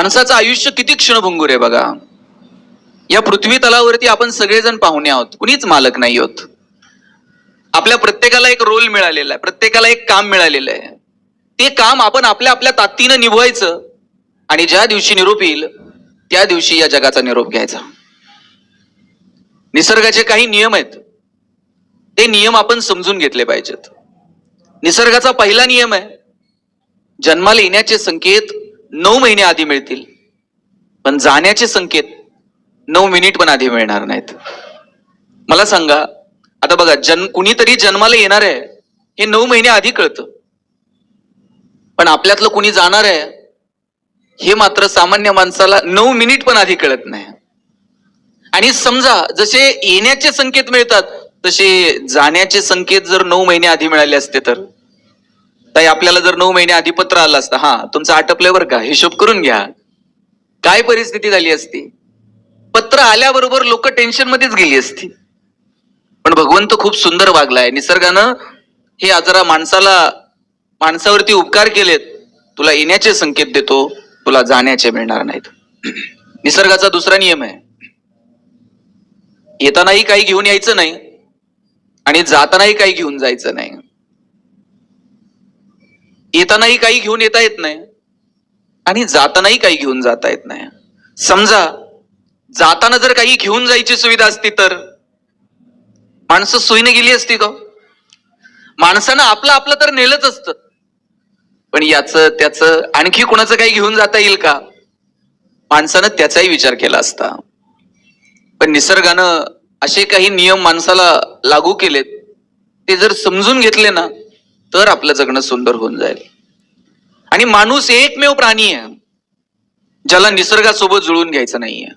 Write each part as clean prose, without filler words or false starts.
माणसाचं आयुष्य किती क्षणभंगूर आहे बघा. या पृथ्वी तलावरती आपण सगळेजण पाहुणे आहोत, कुणीच मालक नाही आहोत. आपल्या प्रत्येकाला एक रोल मिळालेला आहे, प्रत्येकाला एक काम मिळालेलं आहे. ते काम आपण आपल्या आपल्या ताकदीनं निभवायचं आणि ज्या दिवशी निरोप येईल त्या दिवशी या जगाचा निरोप घ्यायचा. निसर्गाचे काही नियम आहेत, ते नियम आपण समजून घेतले पाहिजेत. निसर्गाचा पहिला नियम आहे, जन्माला येण्याचे संकेत 9 महिने आधी मिळतील, पण जाण्याचे संकेत 9 मिनिट पण आधी मिळणार नाहीत. मला सांगा, आता बघा, कुणीतरी जन्माला येणार आहे हे 9 महिने आधी कळतं, पण आपल्यातलं कुणी जाणार आहे हे मात्र सामान्य माणसाला 9 मिनिट पण आधी कळत नाही. आणि समजा जसे येण्याचे संकेत मिळतात तसे जाण्याचे संकेत जर 9 महिने आधी मिळाले असते तर ताई, आपल्याला जर 9 महिने आधी पत्र आलं असतं, हा तुमचं आटपलं बरं का, हिशोब करून घ्या, काय परिस्थिती झाली असती. पत्र आल्याबरोबर लोक टेन्शन मध्येच गेली असती. पण भगवंत खूप सुंदर वागलाय. निसर्गानं हे जरा माणसावरती उपकार केलेत. तुला येण्याचे संकेत देतो, तुला जाण्याचे मिळणार नाहीत. निसर्गाचा दुसरा नियम आहे, येतानाही काही घेऊन यायचं नाही आणि जातानाही काही घेऊन जायचं नाही. येतानाही काही घेऊन येता येत नाही आणि जातानाही काही घेऊन जाता येत नाही. समजा जाताना जर काही घेऊन जायची सुविधा असती तर माणसं सोयीने गेली असती का? माणसानं आपलं आपलं तर नेलंच असतं, पण याचं त्याचं आणखी कोणाचं काही घेऊन जाता येईल का? माणसानं त्याचाही विचार केला असता. पण निसर्गानं असे काही नियम माणसाला लागू केलेत, ते जर समजून घेतले ना तर आपलं जगणं सुंदर होऊन जाईल. आणि माणूस एकमेव प्राणी आहे ज्याला निसर्गासोबत जुळून घ्यायचं नाहीये.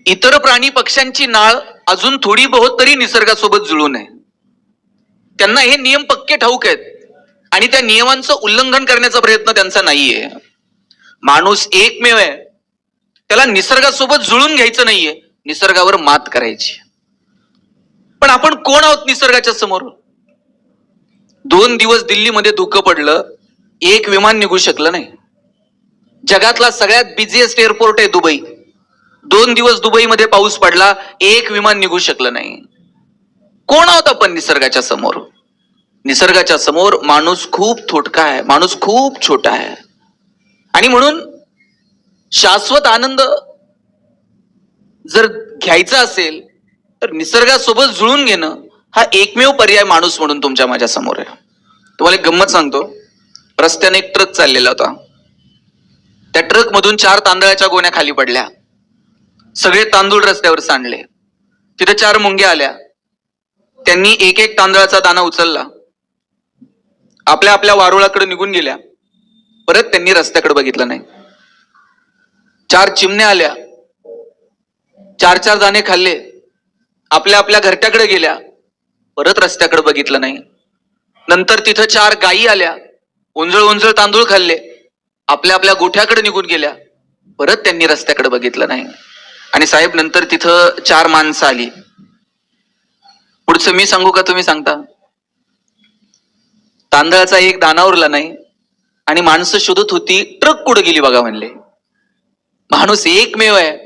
इतर प्राणी पक्ष्यांची नाळ अजून थोडी बहुत तरी निसर्गासोबत जुळून आहे. त्यांना हे नियम पक्के ठाऊक आहेत आणि त्या नियमांचं उल्लंघन करण्याचा प्रयत्न त्यांचा नाहीये. माणूस एकमेव आहे, त्याला निसर्गासोबत जुळून घ्यायचं नाहीये, निसर्गावर मात करायची. पण आपण कोण आहोत निसर्गाच्या समोर? 2 दिवस दिल्लीमध्ये धुकं पडलं, एक विमान निघू शकलं नाही. जगातला सगळ्यात बिझिएस्ट एअरपोर्ट आहे दुबई, 2 दिवस दुबईमध्ये पाऊस पडला, एक विमान निघू शकलं नाही. कोण आहोत आपण निसर्गाच्या समोर? निसर्गाच्या समोर माणूस खूप थोडका आहे, माणूस खूप छोटा आहे. आणि म्हणून शाश्वत आनंद जर घ्यायचा असेल तर निसर्गासोबत जुळून घेणं हा एकमेव पर्याय माणूस म्हणून तुमच्या माझ्या समोर आहे. तुम्हाला एक गंमत सांगतो. रस्त्याने एक ट्रक चाललेला होता. त्या ट्रक मधून 4 तांदळाच्या गोण्या खाली पडल्या. सगळे तांदूळ रस्त्यावर सांडले. तिथे 4 मुंग्या आल्या. त्यांनी एक एक तांदळाचा दाणा उचलला, आपल्या आपल्या वारुळाकडे निघून गेल्या. परत त्यांनी रस्त्याकडे बघितलं नाही. 4 चिमण्या आल्या, 4 दाणे खाल्ले, आपल्या आपल्या घरट्याकडे गेल्या, परत रस्त्याकडे बघितलं नाही. नंतर तिथं 4 गायी आल्या, उंजळ उंजळ तांदूळ खाल्ले, आपल्या आपल्या गोठ्याकडे निघून गेल्या, परत त्यांनी रस्त्याकडे बघितलं नाही. आणि साहेब, नंतर तिथं 4 माणसं आली. पुढचं मी सांगू का तुम्ही सांगता? तांदळाचा एक दाणा उरला नाही आणि माणसं शोधत होती, ट्रक कुठं गेली बघा म्हणले. माणूस एकमेव आहे,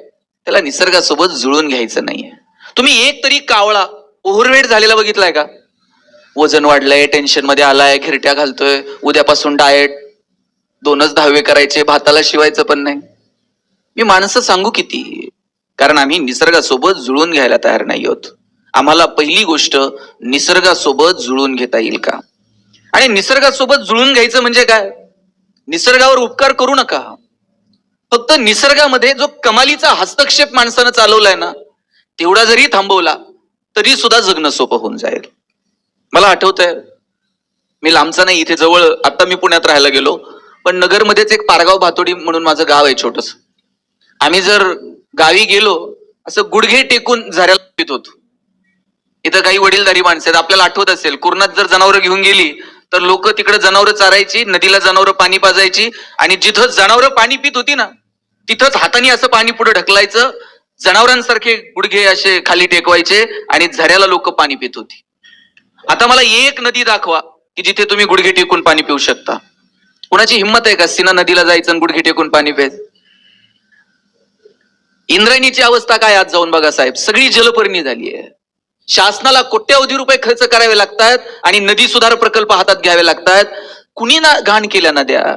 त्याला निसर्गासोबत जुळून घ्यायचं नाहीये. तुम्ही एक तरी कावळा ओव्हरवेट झालेला बघितलाय का? वजन वाढलंय, टेन्शन मध्ये आलाय, घिरट्या घालतोय, उद्यापासून डाएट, 2च धावे करायचे, भाताला शिवायचं पण नाही. मी माणसं सांगू किती? कारण आम्ही निसर्गासोबत जुळून घ्यायला तयार नाही आहोत. आम्हाला पहिली गोष्ट, निसर्गासोबत जुळून घेता येईल का? आणि निसर्गासोबत जुळून घ्यायचं म्हणजे काय? निसर्गावर उपकार करू नका. फक्त निसर्गामध्ये जो कमालीचा हस्तक्षेप माणसानं चालवलाय ना, तेवढा जरी थांबवला तरी सुद्धा जगणं सोपं होऊन जाईल. मला आठवतंय, मी लांबचा नाही, इथे जवळ, आता मी पुण्यात राहायला गेलो, पण नगरमध्येच एक पारगाव भातोडी म्हणून माझं गाव आहे छोटस. आम्ही जर गावी गेलो, असं गुडघे टेकून झऱ्याला पित होतो. इथं काही वडीलधारी माणसं आहेत, आपल्याला आठवत असेल, कुर्णात जर जनावरं घेऊन गेली तर लोक तिकडे जनावरं चारायची, नदीला जनावरं पाणी पाजायची आणि जिथं जनावरं पाणी पित होती ना तिथंच हाताने असं पाणी पुढे ढकलायचं, जनावरांसारखे गुडघे असे खाली टेकवायचे आणि झऱ्याला लोक पाणी पित होती. आता मला एक नदी दाखवा की जिथे तुम्ही गुडघे टेकून पाणी पिऊ शकता. कुणाची हिंमत आहे का सीना नदीला जायचं आणि गुडघे टेकून पाणी प्यायचं? इंद्रायणीची अवस्था काय आज जाऊन बघा साहेब, सगळी जलपर्णी झाली आहे. शासनाला कोट्यवधी रुपये खर्च करावे लागतात आणि नदी सुधार प्रकल्प हातात घ्यावे लागतात. कुणी ना घाण केल्या नद्या.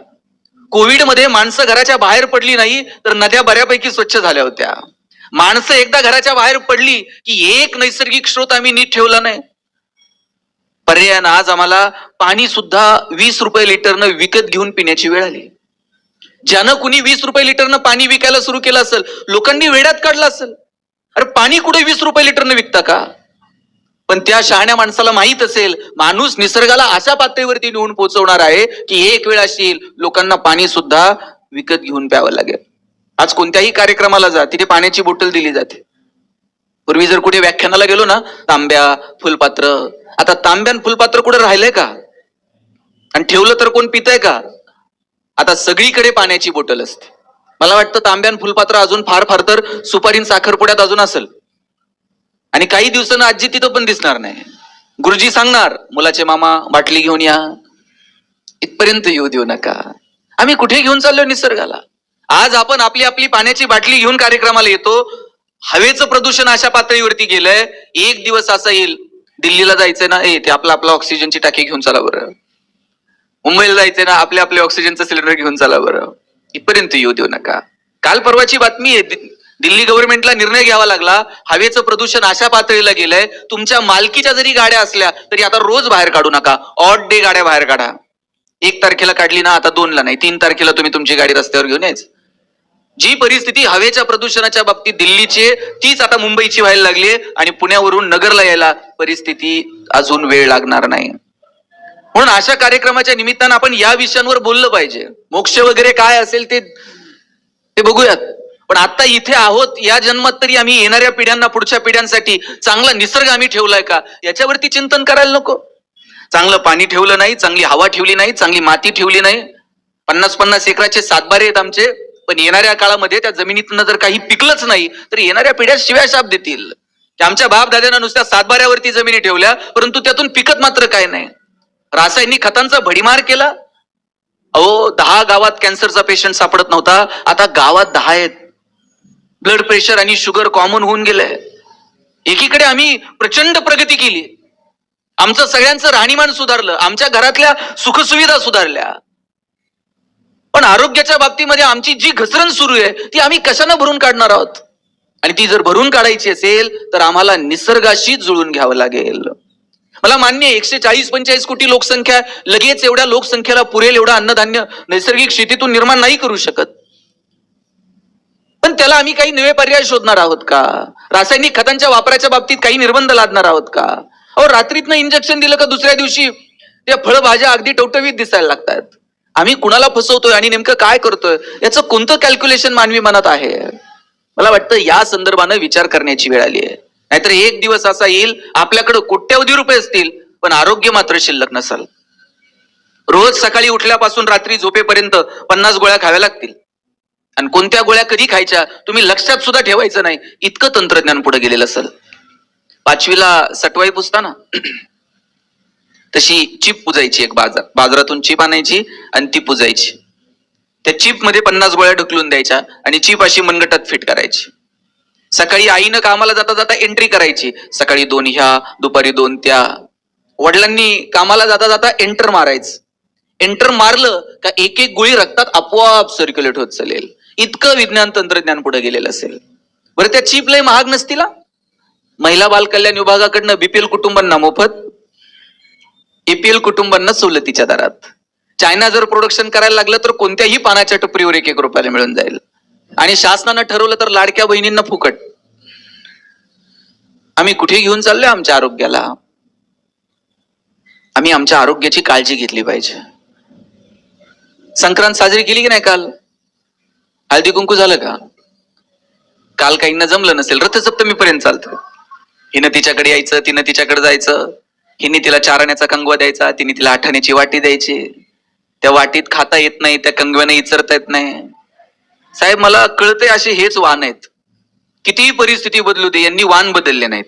कोविड मध्ये माणसं घराच्या बाहेर पडली नाही तर नद्या बऱ्यापैकी स्वच्छ झाल्या होत्या. माणसं एकदा घराच्या बाहेर पडली की एक नैसर्गिक स्रोत आम्ही नीट ठेवला नाही. पर्यायानं आज आम्हाला पाणी सुद्धा 20 रुपये लिटरनं विकत घेऊन पिण्याची वेळ आली. ज्यानं कुणी 20 रुपये लिटरनं पाणी विकायला सुरू केलं असेल, लोकांनी वेड्यात काढलं असेल. अरे पाणी कुठे 20 रुपये लिटरनं विकता का? पण त्या शहाण्या माणसाला माहित असेल, माणूस निसर्गाला अशा पातळीवरती नेऊन पोहोचवणार आहे की एक वेळ अशी लोकांना पाणी सुद्धा विकत घेऊन प्यावं लागेल. आज कोणत्याही कार्यक्रमाला जा, तिथे पाण्याची बॉटल दिली जाते. पूर्वी जर कुठे व्याख्यानाला गेलो ना, तांब्या फुलपात्र, आता तांब्यान फुलपात्र कुठे राहिलंय का? आणि ठेवलं तर कोण पितय का? आता सगळीकडे पाण्याची बॉटल असते. मला वाटतं तांब्यान फुलपात्र अजून फार फार तर सुपारीन साखरपुड्यात अजून असेल. आणि काही दिवसानं आजी तिथं पण दिसणार नाही. गुरुजी सांगणार, मुलाचे मामा बाटली घेऊन या. इथपर्यंत येऊ देऊ नका. आम्ही कुठे घेऊन चाललोय निसर्गाला? आज आपण आपली आपली पाण्याची बाटली घेऊन कार्यक्रमाला येतो. हवेचं प्रदूषण अशा पातळीवरती गेलंय, एक दिवस असा येईल, दिल्लीला जायचंय ना, ते आपला ऑक्सिजनची टाकी घेऊन चला बरं. मुंबईला जायचंय ना, आपले ऑक्सिजनचं सिलेंडर घेऊन चला बरं. इथपर्यंत येऊ देऊ नका. काल परवाची बातमी आहे, दिल्ली गव्हर्नमेंटला निर्णय घ्यावा लागला, हवेचं प्रदूषण अशा पातळीला गेलंय, तुमच्या मालकीच्या जरी गाड्या असल्या तरी आता रोज बाहेर काढू नका, ऑड डे गाड्या बाहेर काढा. 1 तारखेला काढली ना, आता 2ला नाही, 3 तारखेला तुम्ही तुमची गाडी रस्त्यावर घेऊन यायच. जी परिस्थिती हवेच्या प्रदूषणाच्या बाबतीत दिल्लीची, तीच आता मुंबईची व्हायला लागली आणि पुण्यावरून नगरला यायला परिस्थिती अजून वेळ लागणार नाही. म्हणून अशा कार्यक्रमाच्या निमित्तानं आपण या विषयांवर बोललं पाहिजे. मोक्ष वगैरे काय असेल ते बघूयात. पण आता इथे आहोत, या जन्मात तरी आम्ही येणाऱ्या पिढ्यांना, पुढच्या पिढ्यांसाठी चांगला निसर्ग आम्ही ठेवलाय का, याच्यावरती चिंतन करायला नको. चांगलं पाणी ठेवलं नाही, चांगली हवा ठेवली नाही, चांगली माती ठेवली नाही. 50-50 एकराचे सातबारे आहेत आमचे, पण येणाऱ्या काळामध्ये त्या जमिनीतनं जर काही पिकलंच नाही तर येणाऱ्या पिढ्या शिव्या शाप देतील. आमच्या बाप दाद्यानं नुसत्या सातबाऱ्यावरती जमिनी ठेवल्या, परंतु त्यातून पिकत मात्र काय नाही. रासायनिक खतांचा भडीमार केला. अहो 10 गावात कॅन्सरचा पेशंट सापडत नव्हता, आता गावात 10 आहेत. ब्लड प्रेशर आणि शुगर कॉमन होऊन गेलंय. एकीकडे आम्ही प्रचंड प्रगती केली, आमचं सगळ्यांचं राहणीमान सुधारलं, आमच्या घरातल्या सुखसुविधा सुधारल्या, पण आरोग्याच्या बाबतीमध्ये आमची जी घसरण सुरू आहे ती आम्ही कशानं भरून काढणार आहोत? आणि ती जर भरून काढायची असेल तर आम्हाला निसर्गाशी जुळून घ्यावं लागेल. मला मान्य आहे 140-145 कोटी लोकसंख्या, लगेच एवढ्या लोकसंख्येला पुरेल एवढं अन्नधान्य नैसर्गिक शेतीतून निर्माण नाही करू शकत. पण त्याला आम्ही काही नवे पर्याय शोधणार आहोत का? रासायनिक खतांच्या वापराच्या बाबतीत काही निर्बंध लादणार आहोत का? अहो रात्रीतनं इंजेक्शन दिलं का दुसऱ्या दिवशी त्या फळभाज्या अगदी टवटवीत दिसायला लागतात. आम्ही कुणाला फसवतोय आणि नेमकं काय करतोय याचं कोणतं कॅल्क्युलेशन मानवी मनात आहे? मला वाटतं या संदर्भानं विचार करण्याची वेळ आली आहे. नाहीतर एक दिवस असा येईल, आपल्याकडे कोट्यवधी रुपये असतील पण आरोग्य मात्र शिल्लक नसेल. रोज सकाळी उठल्यापासून रात्री झोपेपर्यंत 50 गोळ्या खाव्या लागतील. आणि कोणत्या गोळ्या कधी खायच्या तुम्ही लक्षात सुद्धा ठेवायचं नाही, इतकं तंत्रज्ञान पुढे गेलेलं असेल. 5वीला सटवाई पुसता ना, तशी चिप पुजायची. एक बाजारातून चिप आणायची आणि ती पुजायची. त्या चिप मध्ये 50 गोळ्या ढकलून द्यायच्या आणि चिप अशी मनगटात फिट करायची. सकाळी आईनं कामाला जाता जाता एंट्री करायची, सकाळी 2 ह्या, दुपारी 2 त्या. वडिलांनी कामाला जाता जाता एंटर मारायचं. एंटर मारलं का एक एक गोळी रक्तात आपोआप सर्क्युलेट होत चालेल. इतकं विज्ञान तंत्रज्ञान पुढे गेलेलं असेल. बरं त्या चिप लय महाग नसतील? महिला बाल कल्याण विभागाकडनं बीपीएल कुटुंबांना मोफत, एपीएल कुटुंबांना सवलतीच्या दरात. चायना जर प्रोडक्शन करायला लागलं तर कोणत्याही पानाच्या टपरीवर 1-1 रुपयाला मिळून जाईल. आणि शासनानं ठरवलं तर लाडक्या बहिणींना फुकट. आम्ही कुठे घेऊन चाललोय आमच्या आरोग्याला? आम्ही आमच्या आरोग्याची काळजी घेतली पाहिजे. संक्रांत साजरी केली की नाही काल? हळदी कुंकू झालं का? काल काहींना जमलं नसेल, रथसप्तमीपर्यंत चालतं. हिनं तिच्याकडे यायचं, तिनं तिच्याकडे जायचं, हिने तिला 4 आण्याचा कंगवा द्यायचा, तिने तिला 8 आण्याची वाटी द्यायची. त्या वाटीत खाता येत नाही, त्या कंगव्याने इचरता येत नाही. साहेब मला कळतंय असे हेच वाण आहेत. कितीही परिस्थिती बदलू दे, यांनी वाण बदलले नाहीत.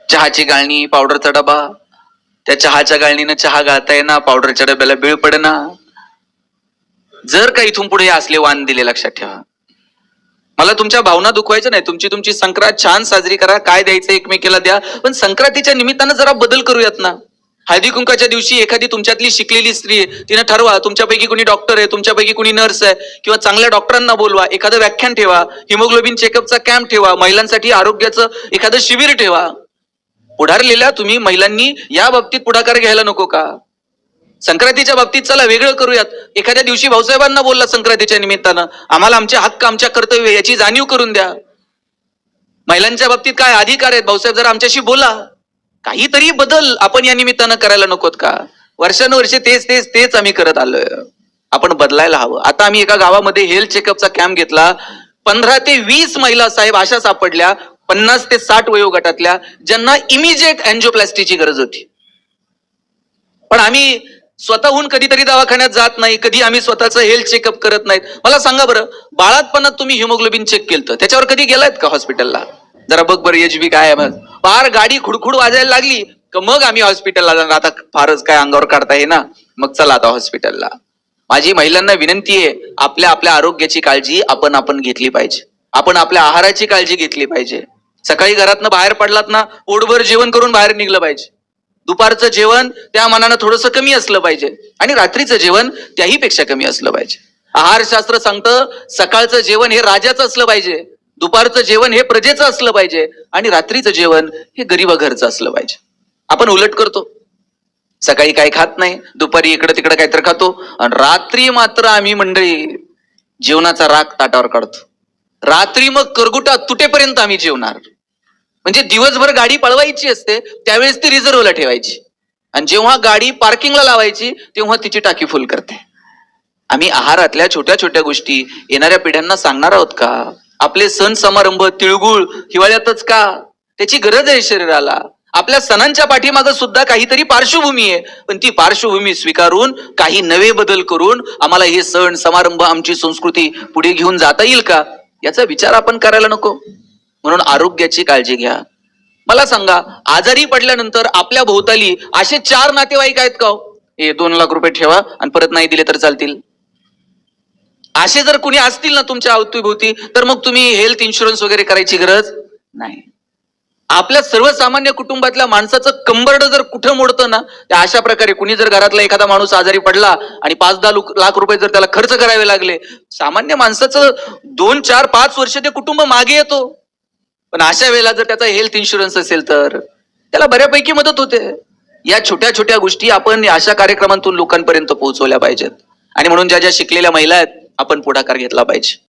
चहाची गाळणी, पावडरचा डबा, त्या चहाच्या गाळणीनं चहा गाळता येणार, पावडरच्या डब्याला बिळ पडना. जर का इथून पुढे असले वाण दिले लक्षात ठेवा. मला तुमच्या भावना दुखवायच्या नाही. तुमची तुमची संक्रांत छान साजरी करा, काय द्यायचं एकमेकीला द्या, पण संक्रांतीच्या निमित्तानं जरा बदल करूयात ना. हळदी कुंकाच्या दिवशी एखादी तुमच्यातली शिकलेली स्त्री आहे, तिनं ठरवा तुमच्यापैकी कुणी डॉक्टर आहे, तुमच्यापैकी कुणी नर्स आहे, किंवा चांगल्या डॉक्टरांना बोलवा, एखादं व्याख्यान ठेवा, हिमोग्लोबिन चेकअपचा कॅम्प ठेवा, महिलांसाठी आरोग्याचं एखादं शिबिर ठेवा. पुढारलेल्या तुम्ही महिलांनी या बाबतीत पुढाकार घ्यायला नको का? संक्रांतीच्या बाबतीत चला वेगळं करूयात. एखाद्या दिवशी भाऊसाहेबांना बोलला संक्रांतीच्या निमित्तानं, आम्हाला आमचे हक्क, आमच्या कर्तव्य याची जाणीव करून द्या. महिलांच्या बाबतीत काय अधिकार आहेत भाऊसाहेब, जरा आमच्याशी बोला. काहीतरी बदल आपण या निमित्तानं करायला नकोत का? वर्षानुवर्षे तेच तेच तेच आम्ही करत आलोय. आपण बदलायला हवं. आता आम्ही एका गावामध्ये हेल्थ चेकअपचा कॅम्प घेतला. 15 ते 20 महिला साहेब अशा सापडल्या 50 ते 60 वयोगटातल्या, ज्यांना इमिजिएट अँजिओप्लास्टीची गरज होती. पण आम्ही स्वतःहून कधीतरी दवाखान्यात जात नाही, कधी आम्ही स्वतःचं हेल्थ चेकअप करत नाहीत. मला सांगा बरं, बाळातपणात तुम्ही हिमोग्लोबिन चेक केलं, त्याच्यावर कधी गेलायत का हॉस्पिटलला? जरा बघ बरं HB काय आहे. मग फार गाडी खुडखुड वाजायला लागली का मग आम्ही हॉस्पिटलला जाणार. आता फारच काय अंगावर काढता ये ना, मग चला आता हॉस्पिटलला. माझी महिलांना विनंती आहे, आपल्या आपल्या आरोग्याची काळजी आपण घेतली पाहिजे. आपण आपल्या आहाराची काळजी घेतली पाहिजे. सकाळी घरातनं बाहेर पडलात ना, पोटभर जेवण करून बाहेर निघलं पाहिजे. दुपारचं जेवण त्या मानानं थोडंसं कमी असलं पाहिजे, आणि रात्रीचं जेवण त्याही पेक्षा कमी असलं पाहिजे. आहारशास्त्र सांगतं, सकाळचं जेवण हे राजाचं असलं पाहिजे, दुपारचं जेवण हे प्रजेचं असलं पाहिजे, आणि रात्रीचं जेवण हे गरीब घरचं असलं पाहिजे. आपण उलट करतो. सकाळी काही खात नाही, दुपारी इकडं तिकडं काहीतरी खातो, आणि रात्री मात्र आम्ही मंडळी जेवणाचा राग ताटावर काढतो. रात्री मग करगुटा तुटेपर्यंत आम्ही जेवणार. म्हणजे दिवसभर गाडी पळवायची असते, त्यावेळेस ती रिझर्वला ठेवायची, आणि जेव्हा गाडी पार्किंगला लावायची तेव्हा तिची टाकी फुल करते. आम्ही आहारातल्या छोट्या छोट्या गोष्टी येणाऱ्या पिढ्यांना सांगणार आहोत का? आपले सण समारंभ तिळगुळ हिवाळ्यातच का? त्याची गरज आहे शरीराला. आपल्या सणांच्या पाठीमागं सुद्धा काहीतरी पार्श्वभूमी आहे, पण ती पार्श्वभूमी स्वीकारून काही नवे बदल करून आम्हाला हे सण समारंभ, आमची संस्कृती पुढे घेऊन जाता येईल का, याचा विचार आपण करायला नको. म्हणून आरोग्याची काळजी घ्या. मला सांगा, आजारी पडल्यानंतर आपल्या भोवताली असे 4 नातेवाईक आहेत का? हे 2 लाख रुपये ठेवा आणि परत नाही दिले तर चालतील. असे जर कुणी असतील ना तुमच्या अवतीभोवती, तर मग तुम्ही हेल्थ इन्शुरन्स वगैरे करायची गरज नाही. आपल्या सर्वसामान्य कुटुंबातल्या माणसाचं कंबरड जर कुठं मोडतं ना, त्या अशा प्रकारे कुणी जर घरातला एखादा माणूस आजारी पडला आणि 5-10 लाख रुपये जर त्याला खर्च करावे लागले, सामान्य माणसाचं 2, 4, 5 वर्ष ते कुटुंब मागे येतो. पण अशा वेळेला जर त्याचा हेल्थ इन्शुरन्स असेल तर त्याला बऱ्यापैकी मदत होते. या छोट्या छोट्या गोष्टी आपण अशा कार्यक्रमातून लोकांपर्यंत पोहोचवल्या पाहिजेत. आणि म्हणून ज्या ज्या शिकलेल्या महिला आहेत, आपण पुढाकार घेतला पाहिजे.